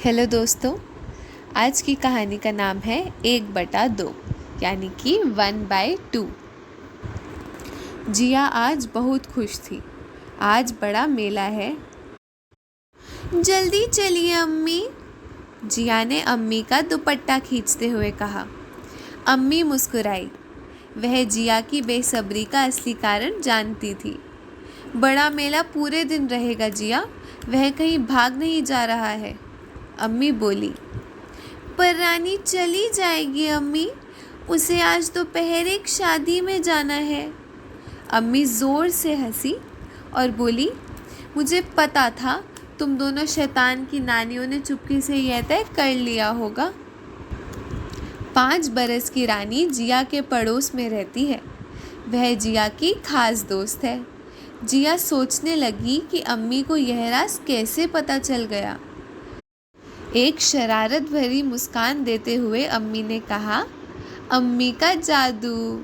Hello दोस्तों। आज की कहानी का नाम है 1/2 यानी कि 1/2। जिया आज बहुत खुश थी। आज बड़ा मेला है। जल्दी चलिए अम्मी, जिया ने अम्मी का दुपट्टा खींचते हुए कहा। अम्मी मुस्कुराई। वह जिया की बेसब्री का असली कारण जानती थी। बड़ा मेला पूरे दिन रहेगा जिया, वह कहीं भाग नहीं जा रहा है। अम्मी बोली। पर रानी चली जाएगी अम्मी, उसे आज दोपहर एक शादी में जाना है। अम्मी ज़ोर से हंसी और बोली, मुझे पता था तुम दोनों शैतान की नानियों ने चुपके से यह तय कर लिया होगा। 5 बरस की रानी जिया के पड़ोस में रहती है। वह जिया की खास दोस्त है। जिया सोचने लगी कि अम्मी को यह राज कैसे पता चल गया। एक शरारत भरी मुस्कान देते हुए अम्मी ने कहा, अम्मी का जादू।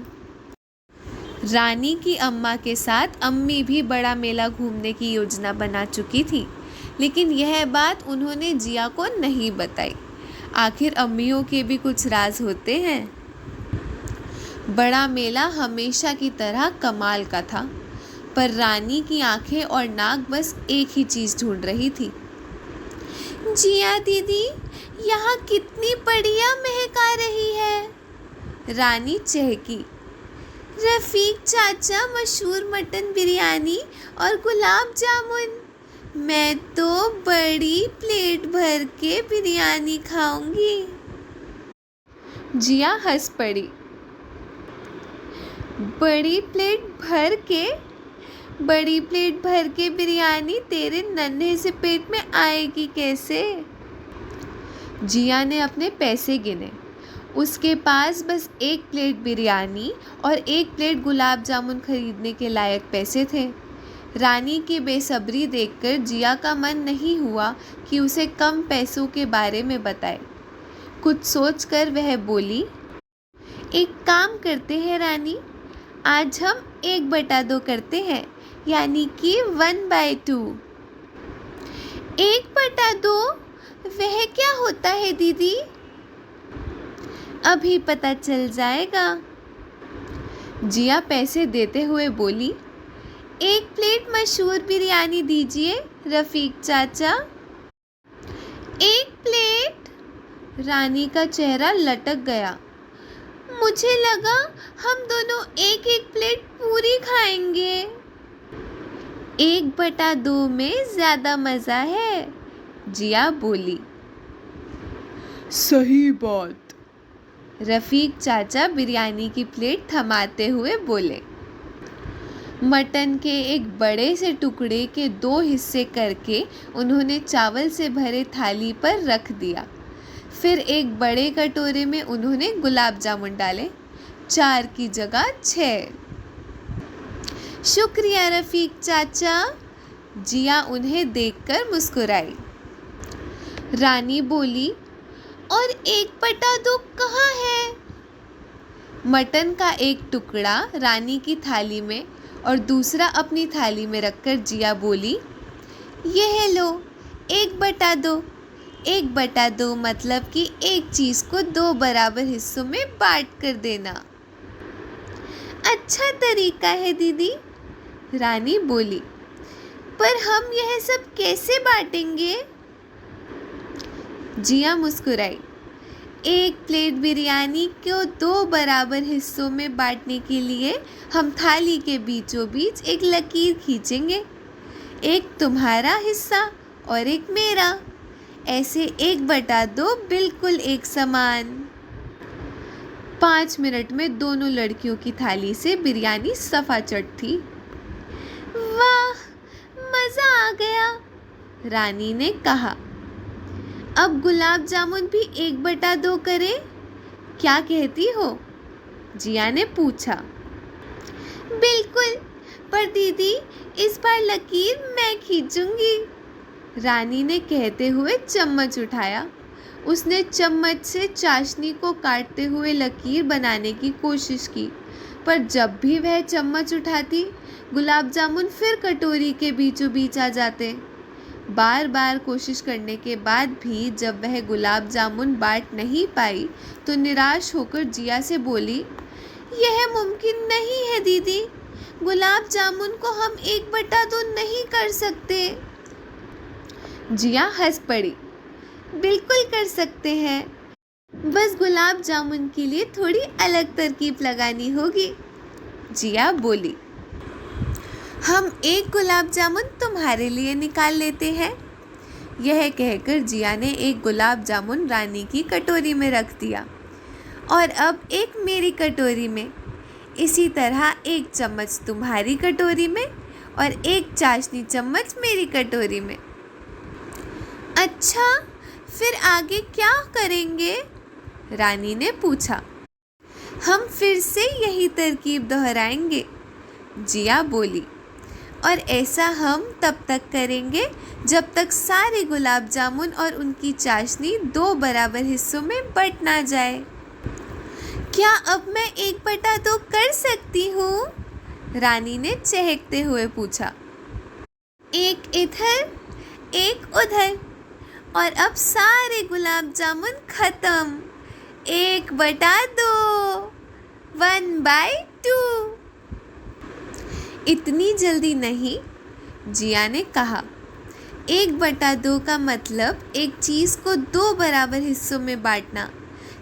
रानी की अम्मा के साथ अम्मी भी बड़ा मेला घूमने की योजना बना चुकी थी, लेकिन यह बात उन्होंने जिया को नहीं बताई। आखिर अम्मियों के भी कुछ राज होते हैं। बड़ा मेला हमेशा की तरह कमाल का था, पर रानी की आंखें और नाक बस एक ही चीज़ ढूंढ रही थी। जिया दीदी, यहाँ कितनी बढ़िया महक आ रही है, रानी चहकी। रफीक चाचा मशहूर मटन बिरयानी और गुलाब जामुन, मैं तो बड़ी प्लेट भर के बिरयानी खाऊंगी। जिया हंस पड़ी। बड़ी प्लेट भर के बिरयानी तेरे नन्हे से पेट में आएगी कैसे? जिया ने अपने पैसे गिने। उसके पास बस 1 प्लेट बिरयानी और 1 प्लेट गुलाब जामुन खरीदने के लायक पैसे थे। रानी की बेसब्री देखकर जिया का मन नहीं हुआ कि उसे कम पैसों के बारे में बताए। कुछ सोचकर वह बोली, एक काम करते हैं रानी, आज हम 1/2 करते हैं, यानी कि 1/2। 1/2 वह क्या होता है दीदी? अभी पता चल जाएगा। जिया पैसे देते हुए बोली, 1 प्लेट मशहूर बिरयानी दीजिए रफीक चाचा। 1 प्लेट? रानी का चेहरा लटक गया। मुझे लगा हम दोनों 1-1 प्लेट पूरी खाएंगे। 1/2 में ज़्यादा मज़ा है, जिया बोली। सही बात, रफीक चाचा बिरयानी की प्लेट थमाते हुए बोले। मटन के एक बड़े से टुकड़े के 2 हिस्से करके उन्होंने चावल से भरे थाली पर रख दिया। फिर एक बड़े कटोरे में उन्होंने गुलाब जामुन डाले, 4 की जगह 6। शुक्रिया रफीक चाचा, जिया उन्हें देखकर मुस्कुराई। रानी बोली, और 1/2 कहाँ है? मटन का एक टुकड़ा रानी की थाली में और दूसरा अपनी थाली में रखकर जिया बोली, यह लो 1/2। 1/2 मतलब कि एक चीज़ को 2 बराबर हिस्सों में बांट कर देना। अच्छा तरीका है दीदी, रानी बोली, पर हम यह सब कैसे बांटेंगे? जिया मुस्कुराई। 1 प्लेट बिरयानी को 2 बराबर हिस्सों में बांटने के लिए हम थाली के बीचों बीच एक लकीर खींचेंगे, एक तुम्हारा हिस्सा और एक मेरा। ऐसे 1/2 बिल्कुल एक समान। 5 मिनट में दोनों लड़कियों की थाली से बिरयानी सफाचट थी। वाह, मज़ा आ गया, रानी ने कहा। अब गुलाब जामुन भी 1/2 करें, क्या कहती हो? जिया ने पूछा। बिल्कुल, पर दीदी इस बार लकीर मैं खींचूंगी, रानी ने कहते हुए चम्मच उठाया। उसने चम्मच से चाशनी को काटते हुए लकीर बनाने की कोशिश की, पर जब भी वह चम्मच उठाती, गुलाब जामुन फिर कटोरी के बीचों बीच आ जाते। बार बार कोशिश करने के बाद भी जब वह गुलाब जामुन बांट नहीं पाई तो निराश होकर जिया से बोली, यह मुमकिन नहीं है दीदी, गुलाब जामुन को हम 1/2 नहीं कर सकते। जिया हंस पड़ी, बिल्कुल कर सकते हैं, बस गुलाब जामुन के लिए थोड़ी अलग तरकीब लगानी होगी। जिया बोली, हम 1 गुलाब जामुन तुम्हारे लिए निकाल लेते हैं। यह कहकर जिया ने 1 गुलाब जामुन रानी की कटोरी में रख दिया और अब 1 मेरी कटोरी में। इसी तरह 1 चम्मच तुम्हारी कटोरी में और 1 चाशनी चम्मच मेरी कटोरी में। अच्छा, फिर आगे क्या करेंगे? रानी ने पूछा। हम फिर से यही तरकीब दोहराएंगे, जिया बोली, और ऐसा हम तब तक करेंगे जब तक सारे गुलाब जामुन और उनकी चाशनी 2 बराबर हिस्सों में बंट ना जाए। क्या अब मैं 1/2 कर सकती हूँ? रानी ने चहकते हुए पूछा। 1 इधर 1 उधर और अब सारे गुलाब जामुन खत्म। 1/2 1/2। इतनी जल्दी नहीं, जिया ने कहा। 1/2 का मतलब एक चीज़ को 2 बराबर हिस्सों में बांटना।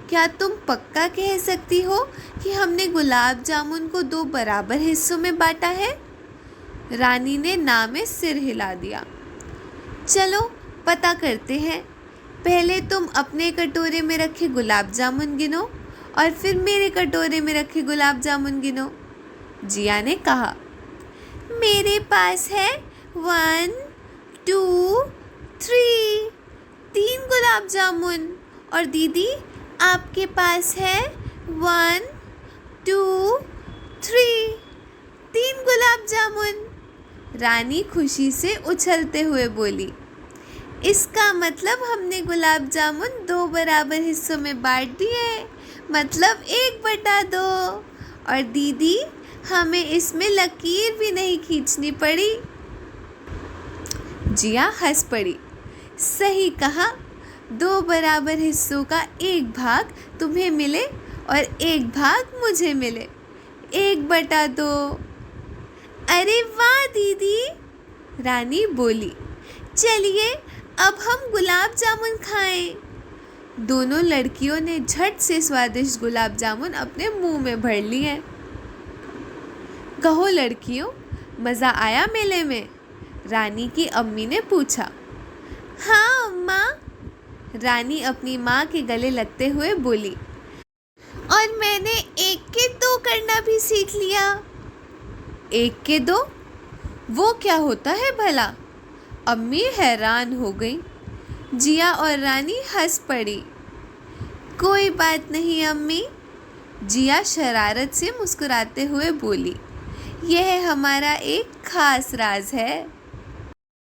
क्या तुम पक्का कह सकती हो कि हमने गुलाब जामुन को 2 बराबर हिस्सों में बांटा है? रानी ने ना में सिर हिला दिया। चलो पता करते हैं। पहले तुम अपने कटोरे में रखे गुलाब जामुन गिनो और फिर मेरे कटोरे में रखे गुलाब जामुन गिनो, जिया ने कहा। मेरे पास है 1 2 3 3 गुलाब जामुन और दीदी आपके पास है 1 2 3 3 गुलाब जामुन। रानी खुशी से उछलते हुए बोली, इसका मतलब हमने गुलाब जामुन 2 बराबर हिस्सों में बांट दिए, मतलब 1/2। और दीदी हमें इसमें लकीर भी नहीं खींचनी पड़ी। जिया हंस पड़ी। सही कहा, 2 बराबर हिस्सों का 1 भाग तुम्हें मिले और 1 भाग मुझे मिले। 1/2। अरे वाह दीदी, रानी बोली। चलिए अब हम गुलाब जामुन खाएं। दोनों लड़कियों ने झट से स्वादिष्ट गुलाब जामुन अपने मुंह में भर लिए। कहो लड़कियों, मज़ा आया मेले में? रानी की अम्मी ने पूछा। हाँ अम्मा, रानी अपनी माँ के गले लगते हुए बोली। और मैंने 1 के 2 करना भी सीख लिया। 1 के 2? वो क्या होता है भला? अम्मी हैरान हो गई। जिया और रानी हंस पड़ी। कोई बात नहीं अम्मी, जिया शरारत से मुस्कुराते हुए बोली। यह हमारा एक खास राज है।